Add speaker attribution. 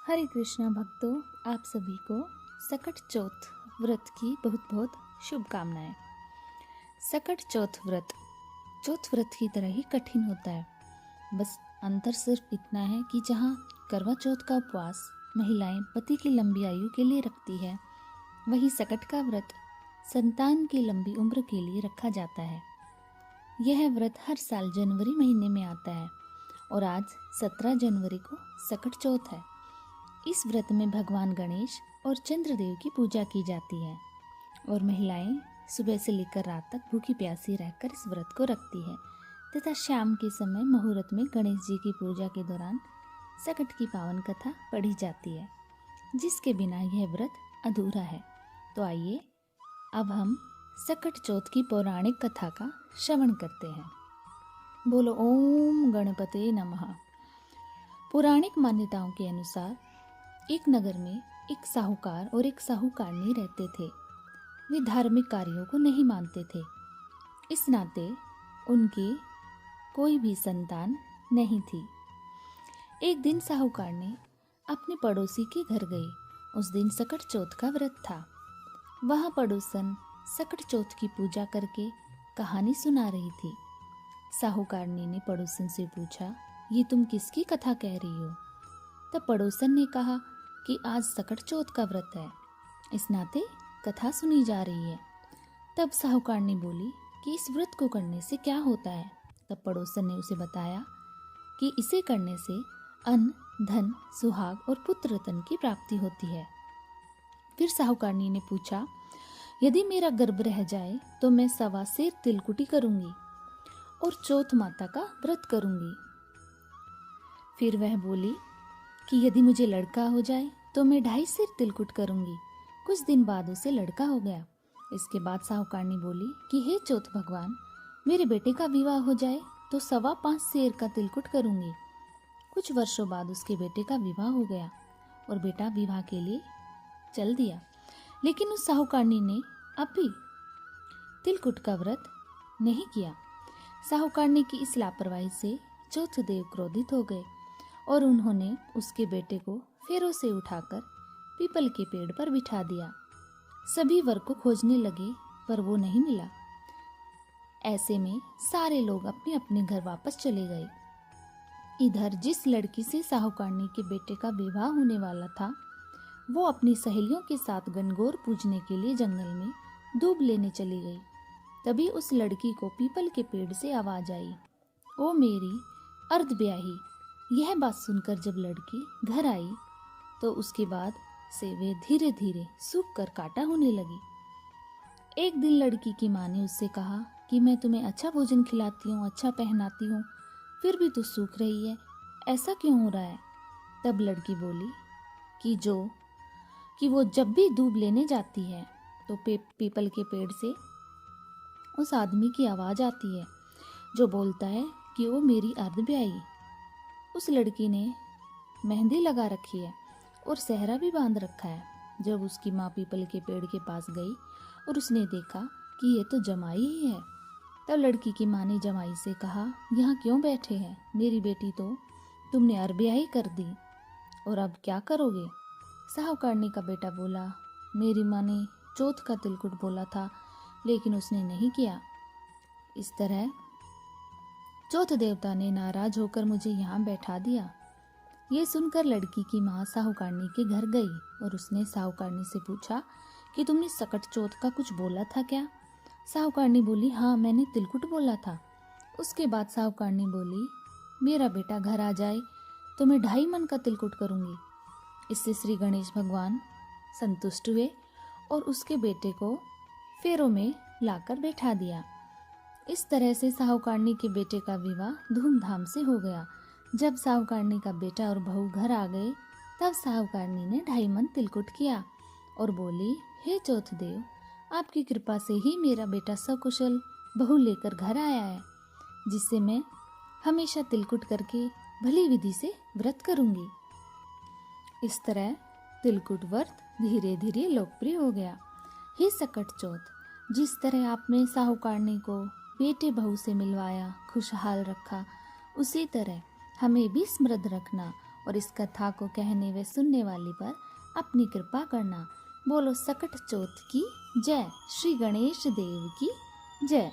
Speaker 1: हरे कृष्णा भक्तों, आप सभी को सकट चौथ व्रत की बहुत बहुत शुभकामनाएं। सकट चौथ व्रत की तरह ही कठिन होता है। बस अंतर सिर्फ इतना है कि जहाँ करवा चौथ का उपवास महिलाएं पति की लंबी आयु के लिए रखती है, वहीं सकट का व्रत संतान की लंबी उम्र के लिए रखा जाता है। यह व्रत हर साल जनवरी महीने में आता है और आज 17 जनवरी को सकट चौथ है। इस व्रत में भगवान गणेश और चंद्रदेव की पूजा की जाती है और महिलाएं सुबह से लेकर रात तक भूखी प्यासी रहकर इस व्रत को रखती है तथा शाम के समय मुहूर्त में गणेश जी की पूजा के दौरान सकट की पावन कथा पढ़ी जाती है, जिसके बिना यह व्रत अधूरा है। तो आइए अब हम सकट चौथ की पौराणिक कथा का श्रवण करते हैं। बोलो ओम गणपते नमः। पौराणिक मान्यताओं के अनुसार एक नगर में एक साहूकार और एक साहूकारनी रहते थे। वे धार्मिक कार्यों को नहीं मानते थे, इस नाते उनकी कोई भी संतान नहीं थी। एक दिन साहूकारनी अपने पड़ोसी के घर गई। उस दिन सकट चौथ का व्रत था। वहाँ पड़ोसन सकट चौथ की पूजा करके कहानी सुना रही थी। साहूकारनी ने पड़ोसन से पूछा, ये तुम किसकी कथा कह रही हो? तब पड़ोसन ने कहा कि आज सकट चौथ का व्रत है, इस नाते कथा सुनी जा रही है। तब साहूकारनी बोली कि इस व्रत को करने से क्या होता है? तब पड़ोसन ने उसे बताया कि इसे करने से अन्न, धन, सुहाग और पुत्र रत्न की प्राप्ति होती है। फिर साहूकारनी ने पूछा, यदि मेरा गर्भ रह जाए तो मैं 1.25 सेर तिलकुटी करूंगी और चौथ माता का व्रत करूंगी। फिर वह बोली कि यदि मुझे लड़का हो जाए तो मैं 2.5 सेर तिलकुट करूंगी। कुछ दिन बाद उसे लड़का हो गया। इसके बाद साहूकारनी बोली कि हे चौथ भगवान, मेरे बेटे का विवाह हो जाए तो 5.25 सेर का तिलकुट करूंगी। कुछ वर्षों बाद उसके बेटे का विवाह हो गया और बेटा विवाह के लिए चल दिया, लेकिन उस साहूकारनी ने अब भी तिलकुट का व्रत नहीं किया। साहूकारनी की इस लापरवाही से चौथ देव क्रोधित हो गए और उन्होंने उसके बेटे को फेरों से उठाकर पीपल के पेड़ पर बिठा दिया। सभी वर को खोजने लगे पर वो नहीं मिला। ऐसे में सारे लोग अपने अपने घर वापस चले गए। इधर जिस लड़की से साहूकारनी के बेटे का विवाह होने वाला था, वो अपनी सहेलियों के साथ गणगौर पूजने के लिए जंगल में दूब लेने चली गई। तभी उस लड़की को पीपल के पेड़ से आवाज आई, ओ मेरी अर्धब्याही। यह बात सुनकर जब लड़की घर आई तो उसके बाद से वे धीरे धीरे सूख कर काटा होने लगी। एक दिन लड़की की माँ ने उससे कहा कि मैं तुम्हें अच्छा भोजन खिलाती हूँ, अच्छा पहनाती हूँ, फिर भी तू सूख रही है, ऐसा क्यों हो रहा है? तब लड़की बोली कि वो जब भी दूब लेने जाती है तो पीपल के पेड़ से उस आदमी की आवाज आती है जो बोलता है कि वो मेरी अर्धब्याही। उस लड़की ने मेहंदी लगा रखी है और सेहरा भी बांध रखा है। जब उसकी माँ पीपल के पेड़ के पास गई और उसने देखा कि ये तो जमाई ही है, तब लड़की की माँ ने जमाई से कहा, यहाँ क्यों बैठे हैं? मेरी बेटी तो तुमने अर्धब्याही कर दी और अब क्या करोगे? साहूकारनी का बेटा बोला, मेरी माँ ने चौथ का तिलकुट बोला था लेकिन उसने नहीं किया। इस तरह चौथ देवता ने नाराज होकर मुझे यहाँ बैठा दिया। ये सुनकर लड़की की माँ साहूकारनी के घर गई और उसने साहूकारनी से पूछा कि तुमने सकट चौथ का कुछ बोला था क्या? साहूकारनी बोली, हाँ, मैंने तिलकुट बोला था। उसके बाद साहूकारनी बोली, मेरा बेटा घर आ जाए तो मैं 2.5 मन का तिलकुट करूंगी। इससे श्री गणेश भगवान संतुष्ट हुए और उसके बेटे को फेरों में लाकर बैठा दिया। इस तरह से साहूकारनी के बेटे का विवाह धूमधाम से हो गया। जब साहूकारनी का बेटा और बहू घर आ गए तब साहूकारनी ने 2.5 मन तिलकुट किया और बोली, हे चौथ देव, आपकी कृपा से ही मेरा बेटा सकुशल बहू लेकर घर आया है, जिससे मैं हमेशा तिलकुट करके भली विधि से व्रत करूंगी। इस तरह तिलकुट व्रत धीरे धीरे लोकप्रिय हो गया। हे सकट चौथ, जिस तरह आपने साहूकारनी को बेटे बहू से मिलवाया, खुशहाल रखा, उसी तरह हमें भी स्मृत रखना और इस कथा को कहने व सुनने वाले पर अपनी कृपा करना। बोलो सकट चौथ की जय। श्री गणेश देव की जय।